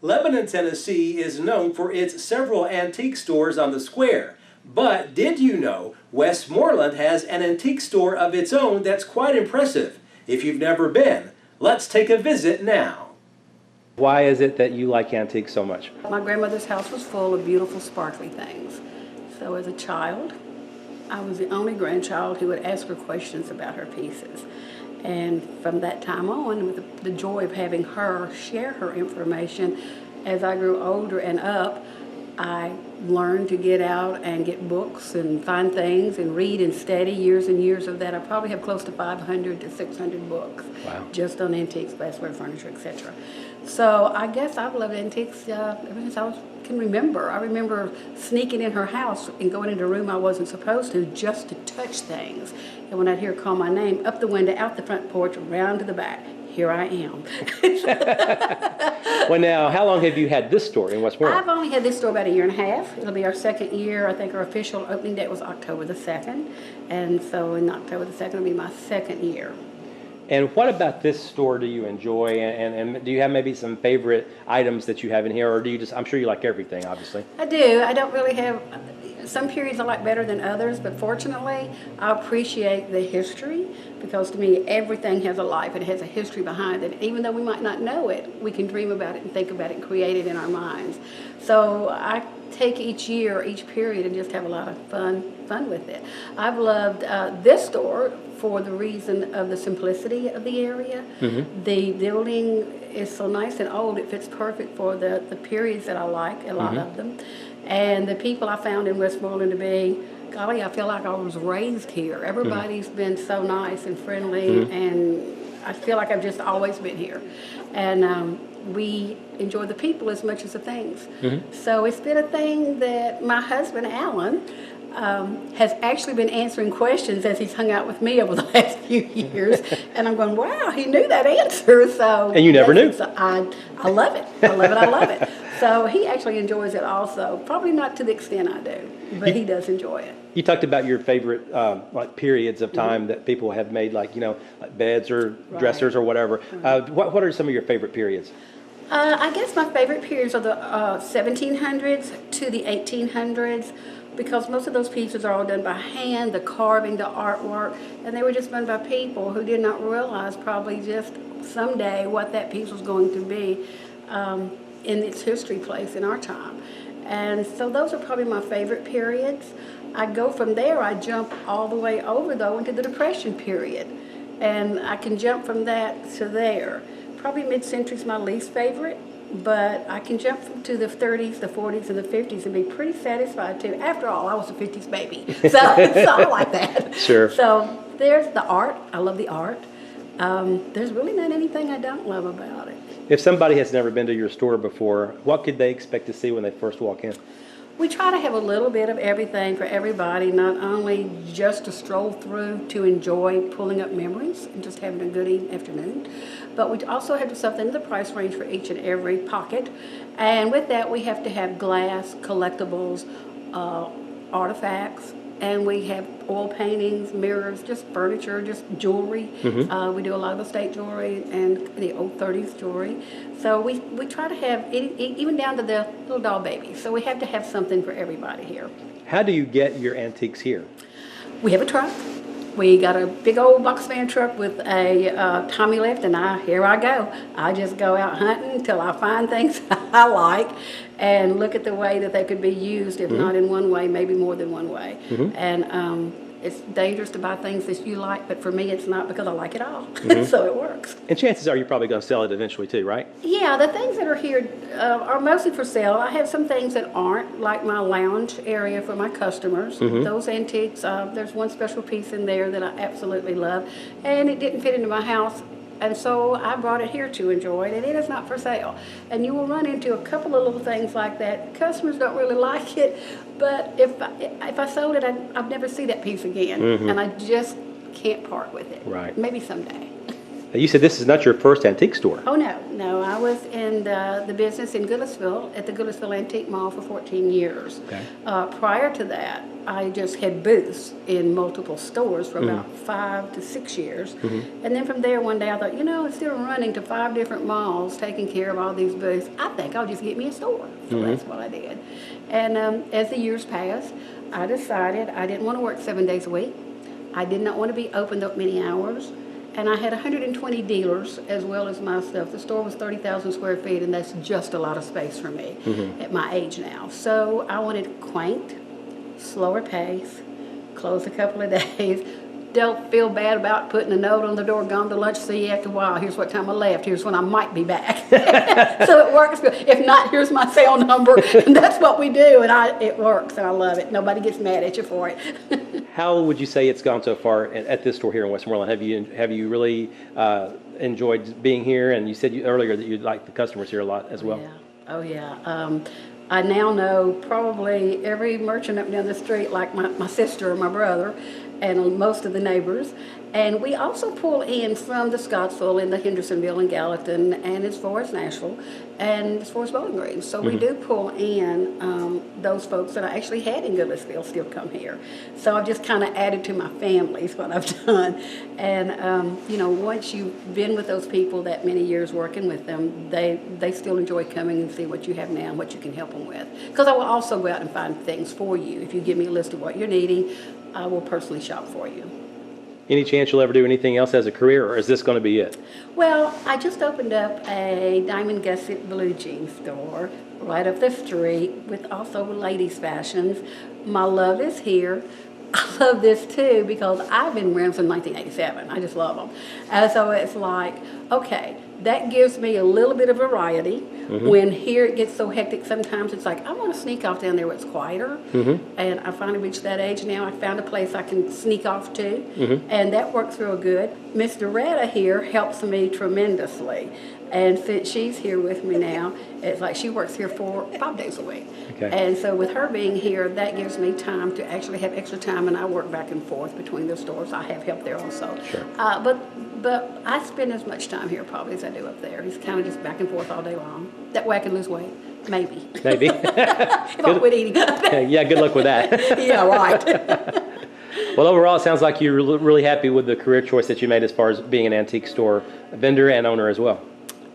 Lebanon, Tennessee is known for its several antique stores on the square. But did you know Westmoreland has an antique store of its own that's quite impressive? If you've never been, let's take a visit now. Why is it that you like antiques so much? My grandmother's house was full of beautiful, sparkly things. So as a child, I was the only grandchild who would ask her questions about her pieces. And from that time on, with the joy of having her share her information, as I grew older and up, I learned to get out and get books and find things and read and study. Years and years of that. I probably have close to 500 to 600 books. Wow. Just on antiques, glassware, furniture, etc. So I guess I've loved antiques ever since can remember. I remember sneaking in her house and going into a room I wasn't supposed to just to touch things. And when I'd hear her call my name, up the window, out the front porch, around to the back, here I am. Well, now, how long have you had this store in Westmoreland? I've only had this store about a year and a half. It'll be our second year. I think our official opening date was October the 2nd. And so in October the 2nd will be my second year. And what about this store do you enjoy? And do you have maybe some favorite items that you have in here? Or do you just, I'm sure you like everything, obviously. I do. I don't really have, some periods I like better than others, but fortunately I appreciate the history, because to me everything has a life. It has a history behind it. Even though we might not know it, we can dream about it and think about it and create it in our minds. So I take each year, each period, and just have a lot of fun with it. I've loved this store for the reason of the simplicity of the area. Mm-hmm. The building is so nice and old, it fits perfect for the periods that I like, a lot of them. And the people I found in Westmoreland to be, golly, I feel like I was raised here. Everybody's been so nice and friendly, and I feel like I've just always been here. And we enjoy the people as much as the things. So it's been a thing that my husband, Alan, has actually been answering questions as he's hung out with me over the last few years. And I'm going, wow, he knew that answer. So and you never knew. So I love it. I love it. I love it. So he actually enjoys it also. Probably not to the extent I do, but he does enjoy it. You talked about your favorite like periods of time that people have made, like, you know, like beds or dressers or whatever. What are some of your favorite periods? I guess my favorite periods are the 1700s to the 1800s, because most of those pieces are all done by hand, the carving, the artwork, and they were just done by people who did not realize probably just someday what that piece was going to be in its history place in our time. And so those are probably my favorite periods. I go from there, I jump all the way over though into the Depression period, and I can jump from that to there. Probably mid-century is my least favorite, but I can jump to the 30s, the 40s, and the 50s and be pretty satisfied too. After all, I was a 50s baby, so I like that. Sure. So there's the art. I love the art. There's really not anything I don't love about it. If somebody has never been to your store before, what could they expect to see when they first walk in? We try to have a little bit of everything for everybody, not only just to stroll through to enjoy pulling up memories and just having a good afternoon, but we also have something in the price range for each and every pocket. And with that, we have to have glass, collectibles, artifacts, and we have oil paintings, mirrors, just furniture, just jewelry. We do a lot of estate jewelry and the old 30s jewelry. So we try to have, even down to the little doll babies. So we have to have something for everybody here. How do you get your antiques here? We have a truck. We got a big old box van truck with a Tommy lift, and here I go. I just go out hunting until I find things I like and look at the way that they could be used, if not in one way, maybe more than one way. And it's dangerous to buy things that you like, but for me it's not, because I like it all. So it works. And chances are you're probably going to sell it eventually too, right? Yeah, the things that are here are mostly for sale. I have some things that aren't, like my lounge area for my customers. Those antiques, there's one special piece in there that I absolutely love, and it didn't fit into my house. And so I brought it here to enjoy it, and it is not for sale. And you will run into a couple of little things like that. Customers don't really like it, but if I sold it, I'd never see that piece again. And I just can't part with it. Right. Maybe someday. You said this is not your first antique store. Oh, no. I was in the business in Goodlettsville, at the Goodlettsville Antique Mall for 14 years. Okay. Prior to that, I just had booths in multiple stores for about 5 to 6 years. And then from there, one day I thought, instead of running to 5 different malls, taking care of all these booths, I think I'll just get me a store. So that's what I did. And as the years passed, I decided I didn't want to work 7 days a week. I did not want to be opened up many hours. And I had 120 dealers as well as my stuff. The store was 30,000 square feet, and that's just a lot of space for me at my age now. So I wanted quaint, slower pace, close a couple of days. Don't feel bad about putting a note on the door, gone to lunch, see you after a while. Here's what time I left. Here's when I might be back. So it works good. If not, here's my cell number. And that's what we do, and it works, and I love it. Nobody gets mad at you for it. How would you say it's gone so far at this store here in Westmoreland? Have you really enjoyed being here? And you said earlier that you like the customers here a lot as well. Yeah. Oh, yeah. I now know probably every merchant up down the street, like my sister or my brother, and most of the neighbors. And we also pull in from the Scottsville and the Hendersonville and Gallatin and as far as Nashville and as far as Bowling Green. So we do pull in those folks that I actually had in Goodlettsville still come here. So I've just kind of added to my family is what I've done. And, once you've been with those people that many years working with them, they still enjoy coming and see what you have now and what you can help them with. Because I will also go out and find things for you. If you give me a list of what you're needing, I will personally shop for you. Any chance you'll ever do anything else as a career, or is this going to be it? Well, I just opened up a diamond gusset blue jean store right up the street with also ladies' fashions. My love is here. I love this too because I've been wearing them since 1987. I just love them. And so it's like, okay, that gives me a little bit of variety. When here it gets so hectic, sometimes it's like, I want to sneak off down there where it's quieter. And I finally reached that age now. I found a place I can sneak off to. And that works real good. Miss Doretta here helps me tremendously. And since she's here with me now, it's like she works here 5 days a week. Okay. And so with her being here, that gives me time to actually have extra time, and I work back and forth between the stores. I have help there also. Sure. But I spend as much time here probably as I do up there. He's kind of just back and forth all day long. That way I can lose weight. Maybe. Maybe. If I quit eating. Yeah, good luck with that. Yeah, right. Well, overall, it sounds like you're really happy with the career choice that you made as far as being an antique store vendor and owner as well.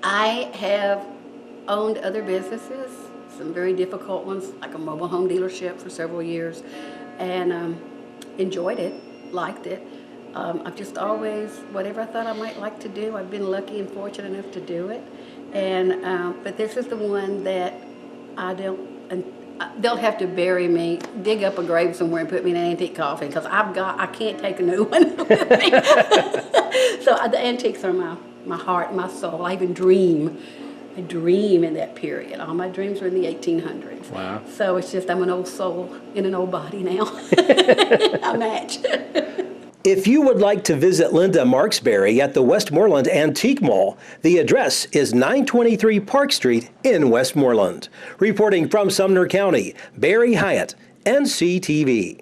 I have owned other businesses, some very difficult ones, like a mobile home dealership for several years, and enjoyed it, liked it. I've just always, whatever I thought I might like to do, I've been lucky and fortunate enough to do it. And but this is the one that I don't. They'll have to bury me, dig up a grave somewhere and put me in an antique coffin because I can't take a new one with me. So the antiques are my heart, my soul. I even dream. I dream in that period. All my dreams were in the 1800s. Wow. So it's just I'm an old soul in an old body now. I match. If you would like to visit Linda Marksberry at the Westmoreland Antique Mall, the address is 923 Park Street in Westmoreland. Reporting from Sumner County, Barry Hyatt, NCTV.